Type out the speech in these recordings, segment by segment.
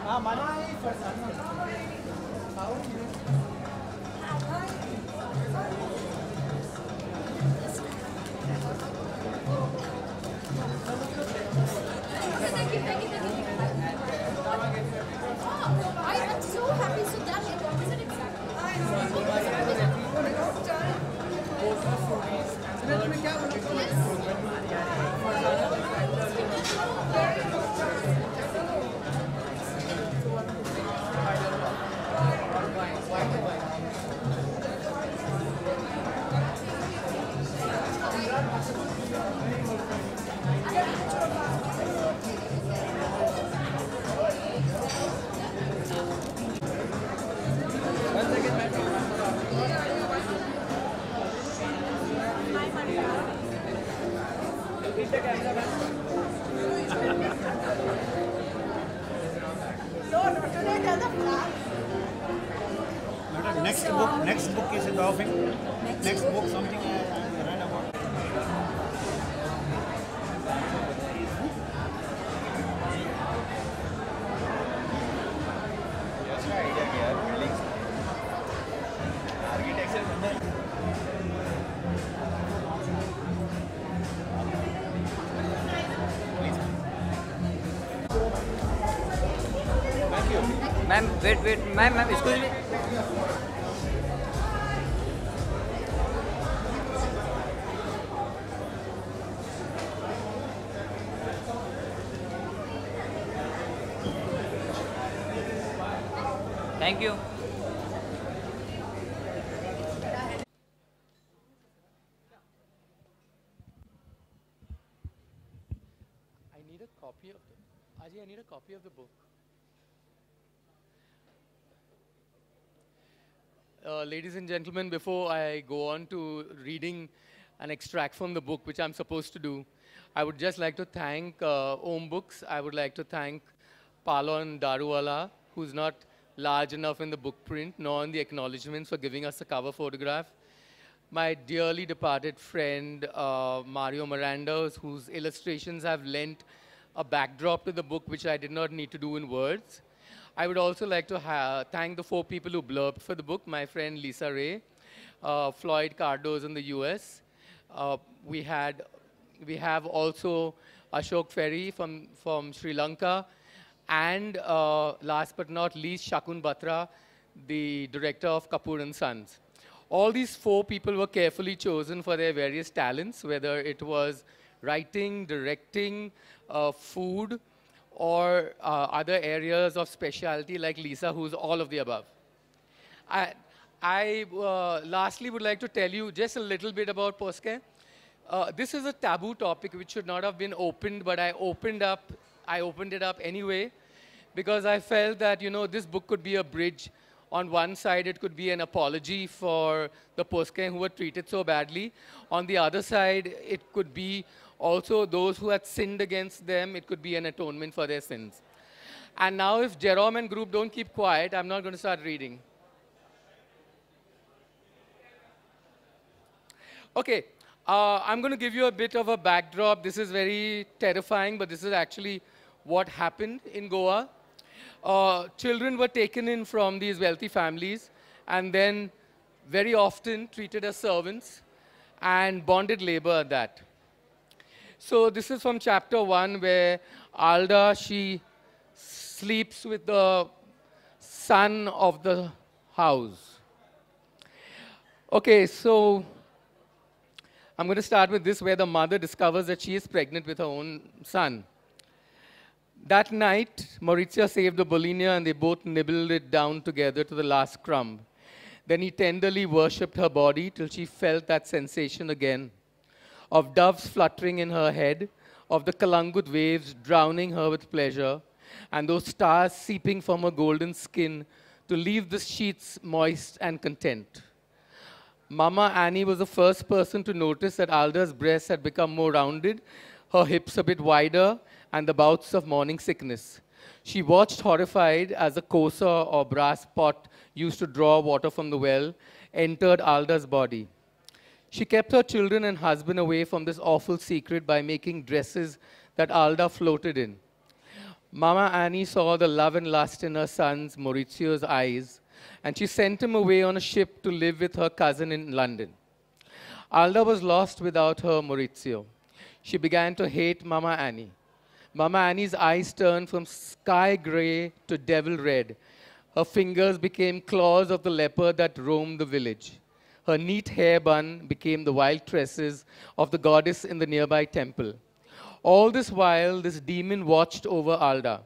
I'm so happy. So that what is it Next book is a topic. Next book something I read about. Ma'am, wait, ma'am, excuse me. Thank you. I need a copy of the Aji, I need a copy of the book. Ladies and gentlemen, before I go on to reading an extract from the book, which I'm supposed to do, I would just like to thank Om Books. I would like to thank Palon Daruwala, who's not large enough in the book print, nor in the acknowledgements, for giving us a cover photograph. My dearly departed friend, Mario Miranda, whose illustrations have lent a backdrop to the book, which I did not need to do in words. I would also like to thank the 4 people who blurbed for the book, my friend Lisa Ray, Floyd Cardoz in the US. We have also Ashok Ferry from Sri Lanka, and last but not least, Shakun Batra, the director of Kapoor and Sons. All these 4 people were carefully chosen for their various talents, whether it was writing, directing, food, or other areas of specialty like Lisa, who's all of the above. I lastly would like to tell you just a little bit about Poskem. This is a taboo topic which should not have been opened, but I opened it up anyway, because I felt that, you know, this book could be a bridge. On one side, it could be an apology for the Poskem who were treated so badly. On the other side, it could be also those who had sinned against them. It could be an atonement for their sins. And now if Jerome and group don't keep quiet, I'm not going to start reading. Okay, I'm going to give you a bit of a backdrop. This is very terrifying, but this is actually what happened in Goa. Children were taken in from these wealthy families and then very often treated as servants and bonded labor at that. So this is from chapter 1, where Alda, she sleeps with the son of the house. Okay, so I'm going to start with this, where the mother discovers that she is pregnant with her own son. That night, Maurizio saved the Bologna and they both nibbled it down together to the last crumb. Then he tenderly worshipped her body till she felt that sensation again, of doves fluttering in her head, of the Kalangut waves drowning her with pleasure, and those stars seeping from her golden skin to leave the sheets moist and content. Mama Annie was the first person to notice that Alda's breasts had become more rounded, her hips a bit wider, and the bouts of morning sickness. She watched horrified as a coser or brass pot used to draw water from the well entered Alda's body. She kept her children and husband away from this awful secret by making dresses that Alda floated in. Mama Annie saw the love and lust in her son's Maurizio's eyes, and she sent him away on a ship to live with her cousin in London. Alda was lost without her Maurizio. She began to hate Mama Annie. Mama Annie's eyes turned from sky gray to devil red. Her fingers became claws of the leopard that roamed the village. Her neat hair bun became the wild tresses of the goddess in the nearby temple. All this while, this demon watched over Alda.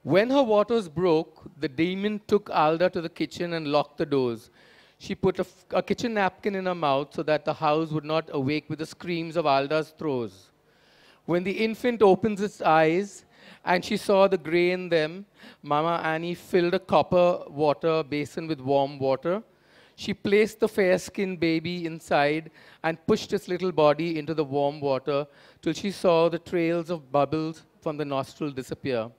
When her waters broke, the demon took Alda to the kitchen and locked the doors. She put a kitchen napkin in her mouth so that the house would not awake with the screams of Alda's throes. When the infant opens its eyes and she saw the gray in them, Mama Annie filled a copper water basin with warm water. She placed the fair-skinned baby inside and pushed its little body into the warm water till she saw the trails of bubbles from the nostril disappear.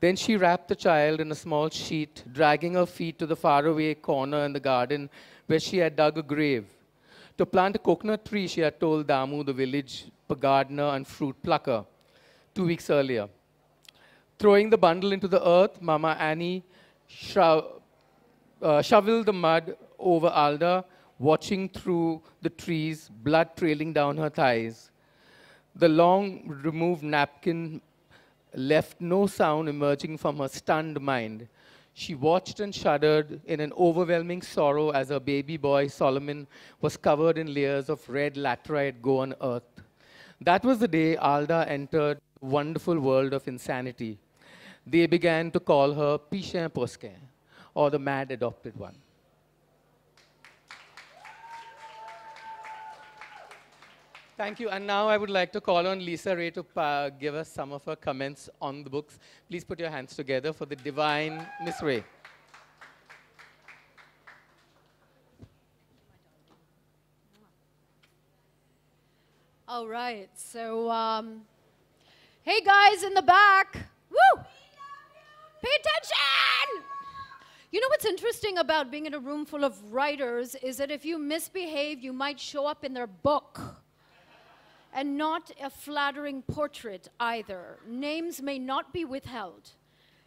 Then she wrapped the child in a small sheet, dragging her feet to the faraway corner in the garden where she had dug a grave. To plant a coconut tree, she had told Damu, the village gardener and fruit plucker, 2 weeks earlier. Throwing the bundle into the earth, Mama Annie shoveled the mud over Alda, watching through the trees, blood trailing down her thighs. The long removed napkin left no sound emerging from her stunned mind. She watched and shuddered in an overwhelming sorrow as her baby boy, Solomon, was covered in layers of red laterite Goan earth. That was the day Alda entered the wonderful world of insanity. They began to call her Poskem, or the mad adopted one. Thank you. And now I would like to call on Lisa Ray to give us some of her comments on the books. Please put your hands together for the divine Miss Ray. All right. So, hey guys in the back. Woo! Pay attention! You know what's interesting about being in a room full of writers is that if you misbehave, you might show up in their book. And not a flattering portrait either. Names may not be withheld.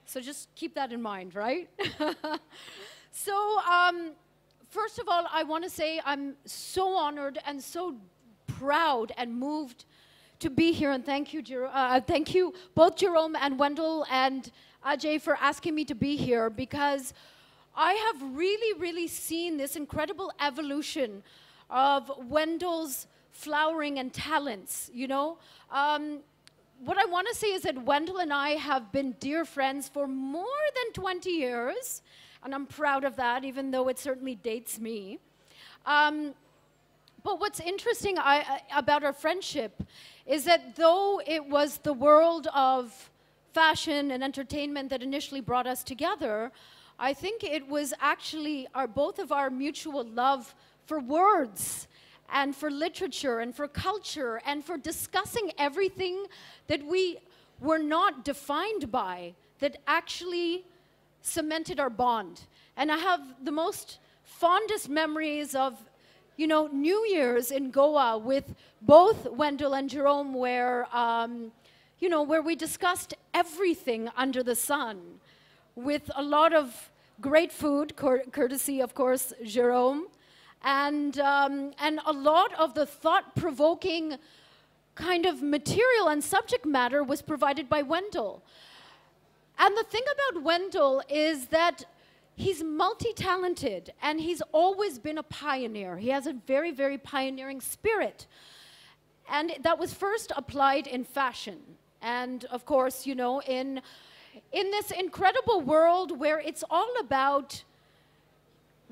So just keep that in mind, right? So, first of all, I want to say I'm so honored and so proud and moved to be here. And thank you both Jerome and Wendell and Ajay for asking me to be here, because I have really, really seen this incredible evolution of Wendell's flowering and talents, you know. What I want to say is that Wendell and I have been dear friends for more than 20 years, and I'm proud of that, even though it certainly dates me. But what's interesting about our friendship is that though it was the world of fashion and entertainment that initially brought us together, I think it was actually both of our mutual love for words and for literature and for culture and for discussing everything that we were not defined by that actually cemented our bond. And I have the most fondest memories of, you know, New Year's in Goa with both Wendell and Jerome where, you know, where we discussed everything under the sun with a lot of great food, courtesy, of course, Jerome. And a lot of the thought-provoking kind of material and subject matter was provided by Wendell. And the thing about Wendell is that he's multi-talented, and he's always been a pioneer. He has a very, very pioneering spirit. And that was first applied in fashion. And of course, you know, in this incredible world where it's all about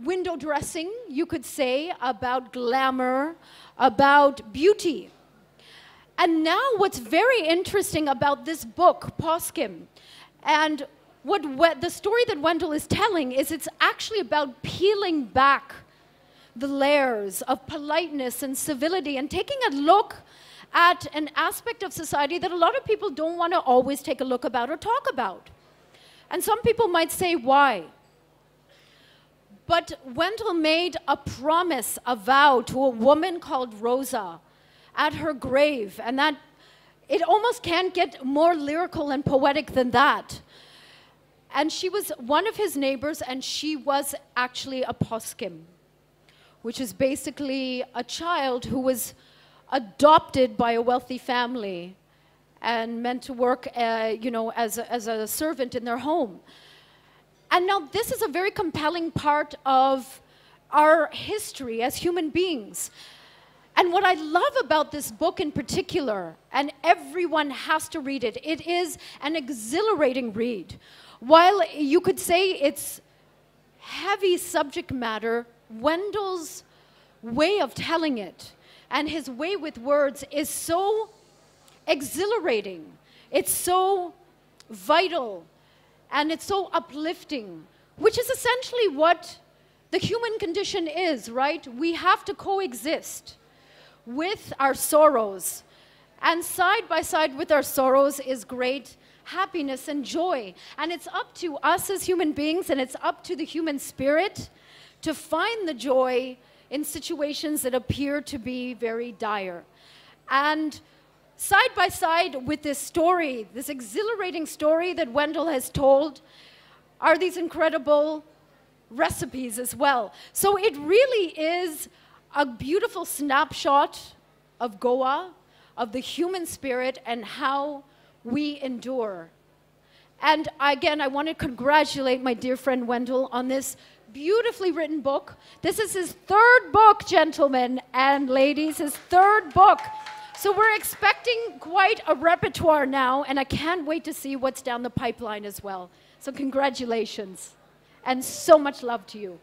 window dressing, you could say, about glamour, about beauty. And now what's very interesting about this book, Poskem, and the story that Wendell is telling is it's actually about peeling back the layers of politeness and civility and taking a look at an aspect of society that a lot of people don't want to always take a look about or talk about. And some people might say, why? But Wendell made a promise, a vow to a woman called Rosa at her grave, and that it almost can't get more lyrical and poetic than that. And she was one of his neighbors, and she was actually a poskim, which is basically a child who was adopted by a wealthy family and meant to work, you know, as a servant in their home. And now this is a very compelling part of our history as human beings. And what I love about this book in particular, and everyone has to read it, it is an exhilarating read. While you could say it's heavy subject matter, Wendell's way of telling it and his way with words is so exhilarating. It's so vital, and it's so uplifting, which is essentially what the human condition is, right? We have to coexist with our sorrows. And side by side with our sorrows is great happiness and joy. And it's up to us as human beings, and it's up to the human spirit to find the joy in situations that appear to be very dire. And side by side with this story, this exhilarating story that Wendell has told, are these incredible recipes as well. So it really is a beautiful snapshot of Goa, of the human spirit, and how we endure. And again, I want to congratulate my dear friend Wendell on this beautifully written book. This is his third book, gentlemen and ladies, his third book. So we're expecting quite a repertoire now, and I can't wait to see what's down the pipeline as well. So congratulations, and so much love to you.